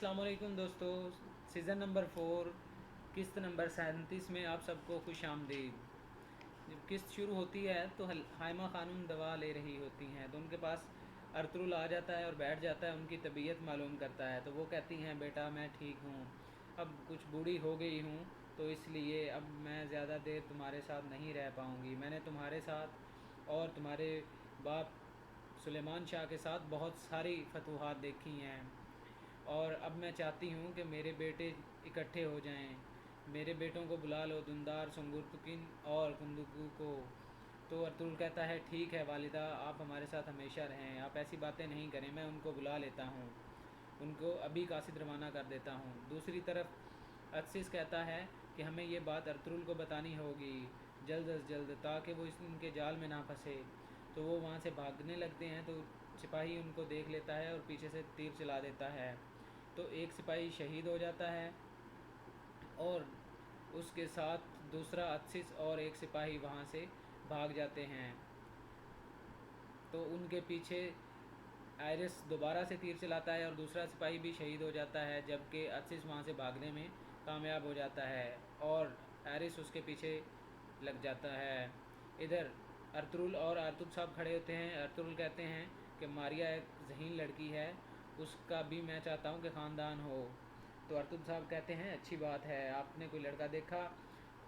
अस्सलामुअलैकुम दोस्तों। Season number 4 किस्त नंबर 37 में आप सबको खुश आमदीद। जब किस्त शुरू होती है तो हाइमा खानूम दवा ले रही होती हैं, तो उनके पास अर्तुरुल आ जाता है और बैठ जाता है, उनकी तबीयत मालूम करता है। तो वो कहती हैं, बेटा मैं ठीक हूँ, अब कुछ बूढ़ी हो गई हूँ, तो इसलिए अब मैं ज़्यादा देर तुम्हारे साथ नहीं रह पाऊँगी। मैंने तुम्हारे साथ और तुम्हारे बाप सुलेमान शाह के साथ बहुत सारी फतूहात देखी हैं, और अब मैं चाहती हूँ कि मेरे बेटे इकट्ठे हो जाएं। मेरे बेटों को बुला लो, दुंदार, सुंगुरतुकिन और कुंदुकू को। तो अर्तुल कहता है, ठीक है वालिदा, आप हमारे साथ हमेशा रहें, आप ऐसी बातें नहीं करें, मैं उनको बुला लेता हूँ, उनको अभी कासिद रवाना कर देता हूँ। दूसरी तरफ अदसिस कहता है कि हमें ये बात अर्तुल को बतानी होगी जल्द अज जल्द, ताकि वो इनके जाल में ना फंसे। तो वो वहाँ से भागने लगते हैं, तो सिपाही उनको देख लेता है और पीछे से तीर चला देता है। तो एक सिपाही शहीद हो जाता है और उसके साथ दूसरा अदसिस और एक सिपाही वहाँ से भाग जाते हैं। तो उनके पीछे आयरिस दोबारा से तीर चलाता है और दूसरा सिपाही भी शहीद हो जाता है, जबकि अदसिस वहाँ से भागने में कामयाब हो जाता है और आयरिस उसके पीछे लग जाता है। इधर अर्तुरुल और आर्तुब साहब खड़े होते हैं। अर्तुरुल कहते हैं कि मारिया एक ज़हीन लड़की है, उसका भी मैं चाहता हूँ कि ख़ानदान हो। तो अर्तुब साहब कहते हैं, अच्छी बात है, आपने कोई लड़का देखा?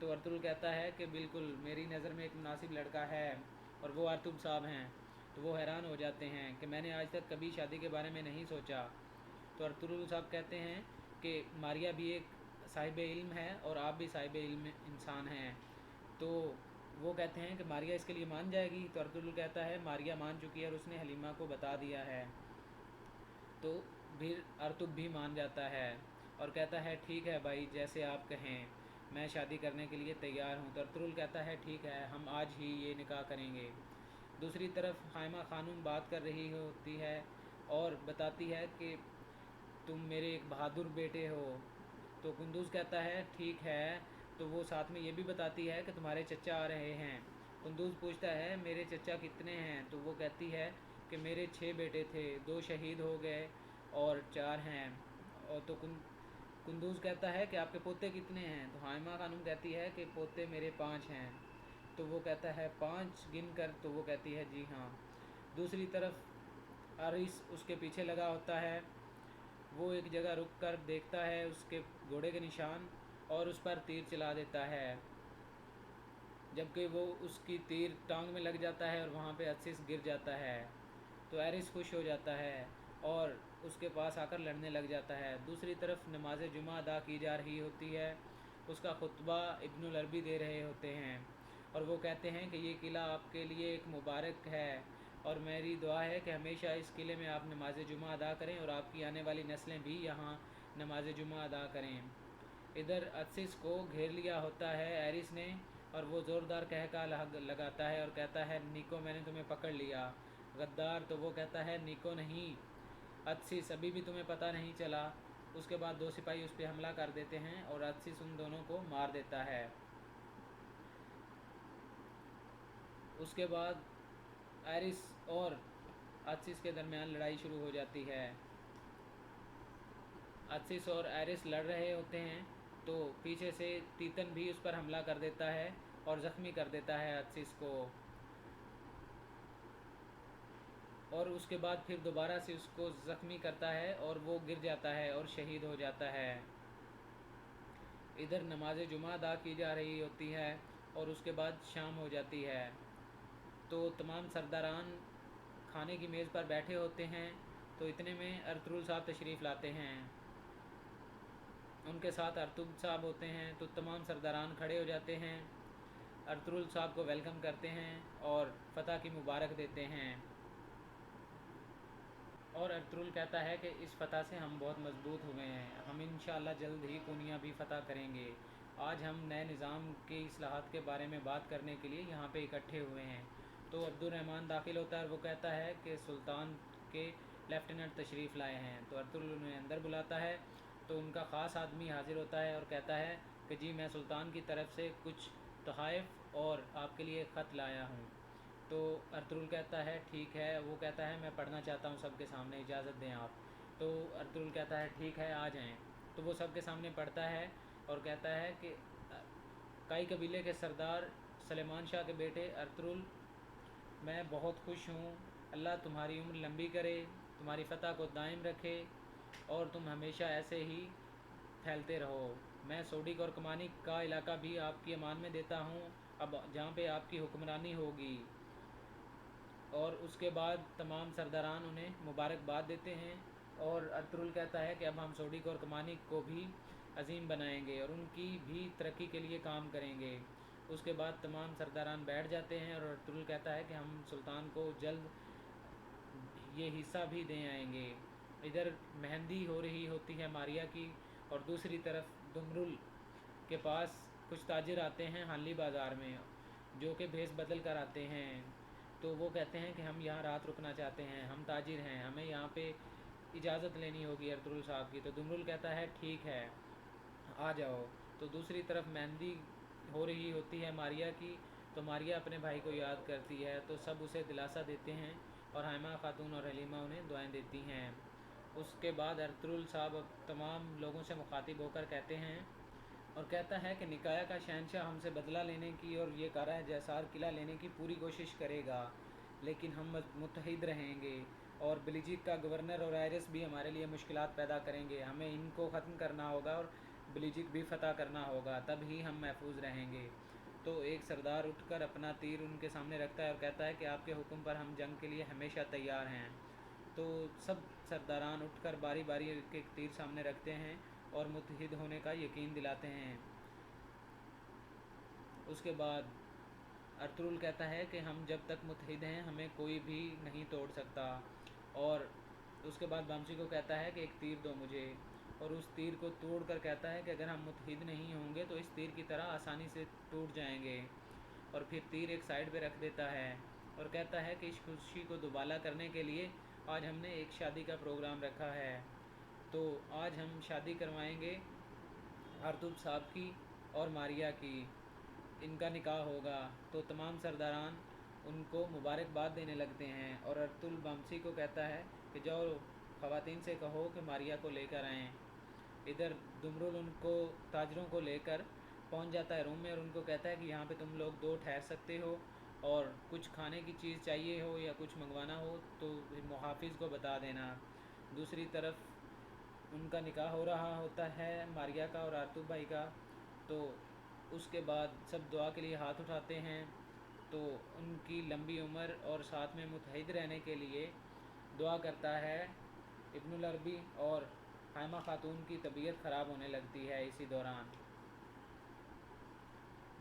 तो अर्तुरुल कहता है कि बिल्कुल, मेरी नज़र में एक मुनासिब लड़का है, और वो आर्तुब साहब हैं। तो वो हैरान हो जाते हैं कि मैंने आज तक कभी शादी के बारे में नहीं सोचा। तो अर्तुरुल साहब कहते हैं कि मारिया भी एक साहिब इल्म है और आप भी साहिब इल्म इंसान हैं। तो वो कहते हैं कि मारिया इसके लिए मान जाएगी? तो अर्तुरुल कहता है, मारिया मान चुकी है और उसने हलीमा को बता दिया है। तो फिर अर्तुब भी मान जाता है और कहता है, ठीक है भाई, जैसे आप कहें, मैं शादी करने के लिए तैयार हूँ। तो अर्तुरुल कहता है, ठीक है, हम आज ही ये निकाह करेंगे। दूसरी तरफ हाइमा खानूम बात कर रही होती है और बताती है कि तुम मेरे एक बहादुर बेटे हो। तो कुंदूज़ कहता है, ठीक है। तो वो साथ में ये भी बताती है कि तुम्हारे चचा आ रहे हैं। कुंदूज़ पूछता है, मेरे चचा कितने हैं? तो वो कहती है कि मेरे 6 बेटे थे, 2 शहीद हो गए और 4 हैं। और तो कुंदूज़ कहता है कि आपके पोते कितने हैं? तो हाइमा खानूम कहती है कि पोते मेरे 5 हैं। तो वो कहता है, 5 गिन कर? तो वो कहती है, जी हाँ। दूसरी तरफ आरिस उसके पीछे लगा होता है। वो एक जगह रुक कर देखता है उसके घोड़े के निशान और उस पर तीर चला देता है, जबकि वो उसकी तीर टांग में लग जाता है और वहाँ पे अदसिस गिर जाता है। तो एरिस खुश हो जाता है और उसके पास आकर लड़ने लग जाता है। दूसरी तरफ नमाज जुमा अदा की जा रही होती है, उसका खुतबा इब्नुल अरबी दे रहे होते हैं और वो कहते हैं कि ये किला आपके लिए एक मुबारक है, और मेरी दुआ है कि हमेशा इस किले में आप नमाज जुमा अदा करें और आपकी आने वाली नस्लें भी यहाँ नमाज जुमा अदा करें। इधर अदसिस को घेर लिया होता है एरिस ने, और वो ज़ोरदार कहका लगाता है और कहता है, निको, मैंने तुम्हें पकड़ लिया गद्दार। तो वो कहता है, निको नहीं अदसिस, अभी भी तुम्हें पता नहीं चला। उसके बाद 2 सिपाही उस पर हमला कर देते हैं और अदसिस उन दोनों को मार देता है। उसके बाद एरिस और अदसिस के दरमियान लड़ाई शुरू हो जाती है। अदसिस और एरिस लड़ रहे होते हैं, तो पीछे से तीतन भी उस पर हमला कर देता है और ज़ख्मी कर देता है अदसिस को, और उसके बाद फिर दोबारा से उसको ज़ख्मी करता है और वो गिर जाता है और शहीद हो जाता है। इधर नमाज जुमा अदा की जा रही होती है और उसके बाद शाम हो जाती है। तो तमाम सरदारान खाने की मेज़ पर बैठे होते हैं, तो इतने में अर्तुरुल साहब तशरीफ़ लाते हैं। उनके साथ अर्तुब साहब होते हैं। तो तमाम सरदारान खड़े हो जाते हैं, अर्तुरुल साहब को वेलकम करते हैं और फ़तह की मुबारक देते हैं। और अर्तुरुल कहता है कि इस फ़तह से हम बहुत मजबूत हुए हैं, हम इंशाअल्लाह जल्द ही कुनिया भी फ़तह करेंगे। आज हम नए निज़ाम की इस्लाहात के बारे में बात करने के लिए यहाँ पे इकट्ठे हुए हैं। तो अब्दुर्रहमान दाखिल होता है और वो कहता है कि सुल्तान के लेफ्टिनेंट तशरीफ़ लाए हैं। तो अर्तुरुल उन्हें अंदर बुलाता है, तो उनका ख़ास आदमी हाज़िर होता है और कहता है कि जी, मैं सुल्तान की तरफ से कुछ तोहफ़ और आपके लिए ख़त लाया हूँ। तो अर्तुरुल कहता है, ठीक है। वो कहता है, मैं पढ़ना चाहता हूँ सबके सामने, इजाज़त दें आप। तो अर्तुगरुल कहता है ठीक है आ जाएं। तो वो सबके सामने पढ़ता है और कहता है कि काई कबीले के सरदार सलेमान शाह के बेटे अर्तुगरुल, मैं बहुत खुश हूँ, अल्लाह तुम्हारी उम्र लंबी करे, तुम्हारी फ़तह को दायम रखे और तुम हमेशा ऐसे ही फैलते रहो। मैं सोडिक और कमानिक का इलाका भी आपकी अमान में देता हूँ, अब जहाँ पे आपकी हुक्मरानी होगी। और उसके बाद तमाम सरदारान उन्हें मुबारकबाद देते हैं और अर्तुगरुल कहता है कि अब हम सोडिक और कमानिक को भी अजीम बनाएंगे और उनकी भी तरक्की के लिए काम करेंगे। उसके बाद तमाम सरदारान बैठ जाते हैं और अर्तुगरुल कहता है कि हम सुल्तान को जल्द ये हिस्सा भी दे आएंगे। इधर मेहंदी हो रही होती है मारिया की और दूसरी तरफ दुमरुल के पास कुछ ताजिर आते हैं हानली बाज़ार में, जो कि भेस बदल कर आते हैं। तो वो कहते हैं कि हम यहाँ रात रुकना चाहते हैं, हम ताजिर हैं, हमें यहाँ पे इजाज़त लेनी होगी अर्तुगरुल साहब की। तो दुमरुल कहता है ठीक है आ जाओ। तो दूसरी तरफ मेहंदी हो रही होती है मारिया की, तो मारिया अपने भाई को याद करती है, तो सब उसे दिलासा देते हैं और हाइमा खातून और हलीमा उन्हें दुआएं देती हैं। उसके बाद अर्तुगरुल साहब अब तमाम लोगों से मुखातिब होकर कहते हैं और कहता है कि निकाया का शहनशाह हमसे बदला लेने की और ये कारा जैसार किला लेने की पूरी कोशिश करेगा, लेकिन हम मुत्तहिद रहेंगे और बेल्जिक का गवर्नर और आयरस भी हमारे लिए मुश्किलात पैदा करेंगे। हमें इनको ख़त्म करना होगा और बेल्जिक भी फ़तह करना होगा, तब ही हम महफूज रहेंगे। तो एक सरदार उठकर अपना तीर उनके सामने रखता है और कहता है कि आपके हुक्म पर हम जंग के लिए हमेशा तैयार हैं। तो सब सरदारान उठकर बारी बारी एक एक तीर सामने रखते हैं और मुत्तहिद होने का यकीन दिलाते हैं। उसके बाद अर्तुगरुल कहता है कि हम जब तक मुत्तहिद हैं हमें कोई भी नहीं तोड़ सकता। और उसके बाद बमसी को कहता है कि एक तीर दो मुझे, और उस तीर को तोड़ कर कहता है कि अगर हम मुत्तहिद नहीं होंगे तो इस तीर की तरह आसानी से टूट जाएंगे। और फिर तीर एक साइड पे रख देता है और कहता है कि इस खुशी को दुबाला करने के लिए आज हमने एक शादी का प्रोग्राम रखा है, तो आज हम शादी करवाएंगे अर्तुगरुल साहब की और मारिया की, इनका निकाह होगा। तो तमाम सरदारान उनको मुबारकबाद देने लगते हैं और अर्तुगरुल बमसी को कहता है कि जाओ ख़वातीन से कहो कि मारिया को लेकर आएँ। इधर दुमरुल उनको ताजरों को लेकर पहुंच जाता है रूम में और उनको कहता है कि यहाँ पे तुम लोग दो ठहर सकते हो और कुछ खाने की चीज़ चाहिए हो या कुछ मंगवाना हो तो मुहाफ़िज़ को बता देना। दूसरी तरफ उनका निकाह हो रहा होता है मारिया का और आर्तुग भाई का। तो उसके बाद सब दुआ के लिए हाथ उठाते हैं, तो उनकी लंबी उम्र और साथ में मुत्तहिद रहने के लिए दुआ करता है इब्नुल अरबी। और हाइमा खातून की तबीयत ख़राब होने लगती है इसी दौरान।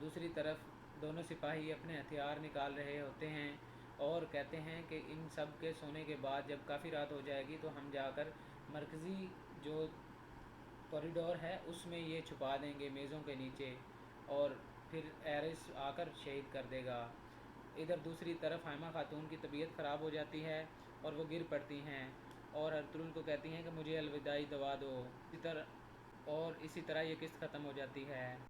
दूसरी तरफ दोनों सिपाही अपने हथियार निकाल रहे होते हैं और कहते हैं कि इन सब के सोने के बाद जब काफ़ी रात हो जाएगी तो हम जाकर मरकज़ी जो कॉरिडोर है उसमें ये छुपा देंगे मेज़ों के नीचे और फिर एरिस आकर शहीद कर देगा। इधर दूसरी तरफ हाइमा खातून की तबीयत ख़राब हो जाती है और वो गिर पड़ती हैं और अर्तुगरुल को कहती हैं कि मुझे अलविदाई दवा दो। इसी तरह ये किस्त ख़त्म हो जाती है।